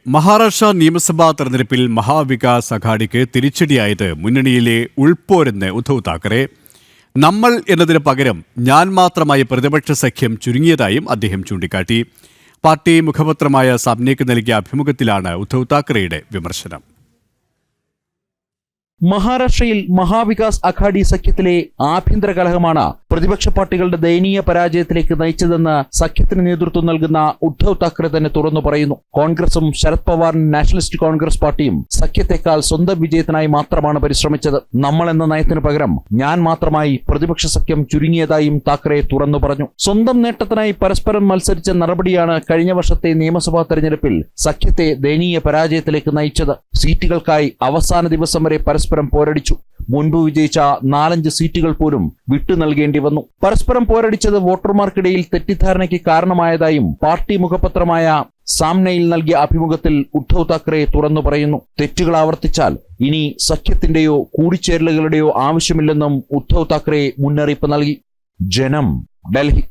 മഹാരാഷ്ട്ര നിയമസഭാ തെരഞ്ഞെടുപ്പിൽ മഹാവികാസ് അഘാഡിക്ക് തിരിച്ചടിയായത് മുന്നണിയിലെ ഉൾപ്പോരെന്ന് ഉദ്ധവ് താക്കറെ. നമ്മൾ എന്നതിന് പകരം ഞാൻ മാത്രമായി പ്രതിപക്ഷ സഖ്യം ചുരുങ്ങിയതായും അദ്ദേഹം ചൂണ്ടിക്കാട്ടി. പാർട്ടി മുഖപത്രമായ സാമ്നയ്ക്ക് നൽകിയ അഭിമുഖത്തിലാണ് ഉദ്ധവ് താക്കറെയുടെ വിമർശനം. മഹാരാഷ്ട്രയിൽ മഹാവികാസ് അഘാഡി സഖ്യത്തിലെ ആഭ്യന്തര കലഹമാണ് പ്രതിപക്ഷ പാർട്ടികളുടെ ദയനീയ പരാജയത്തിലേക്ക് നയിച്ചതെന്ന് സഖ്യത്തിന് നേതൃത്വം നൽകുന്ന ഉദ്ധവ് താക്കറെ തന്നെ തുറന്നു പറയുന്നു. കോൺഗ്രസും ശരത് പവാറിന്റെ നാഷണലിസ്റ്റ് കോൺഗ്രസ് പാർട്ടിയും സഖ്യത്തെക്കാൾ സ്വന്തം വിജയത്തിനായി മാത്രമാണ് പരിശ്രമിച്ചത്. നമ്മൾ എന്ന നയത്തിന് പകരം ഞാൻ മാത്രമായി പ്രതിപക്ഷ സഖ്യം ചുരുങ്ങിയതായും താക്കറെ തുറന്നു പറഞ്ഞു. സ്വന്തം നേട്ടത്തിനായി പരസ്പരം മത്സരിച്ച നടപടിയാണ് കഴിഞ്ഞ വർഷത്തെ നിയമസഭാ തെരഞ്ഞെടുപ്പിൽ സഖ്യത്തെ ദയനീയ പരാജയത്തിലേക്ക് നയിച്ചത്. സീറ്റുകൾക്കായി അവസാന ദിവസം വരെ പരസ്പരം പോരടിച്ചു. മുൻപ് വിജയിച്ച 4-5 സീറ്റുകൾ പോലും വിട്ടു നൽകേണ്ടി വന്നു. പരസ്പരം പോരടിച്ചത് വോട്ടർമാർക്കിടയിൽ തെറ്റിദ്ധാരണയ്ക്ക് കാരണമായതായും പാർട്ടി മുഖപത്രമായ സാമ്നയിൽ നൽകിയ അഭിമുഖത്തിൽ ഉദ്ധവ് താക്കറെ തുറന്നു പറയുന്നു. തെറ്റുകൾ ആവർത്തിച്ചാൽ ഇനി സഖ്യത്തിന്റെയോ കൂടിച്ചേരലുകളുടെയോ ആവശ്യമില്ലെന്നും ഉദ്ധവ് താക്കറെ മുന്നറിയിപ്പ് നൽകി. ജനം, ഡൽഹി.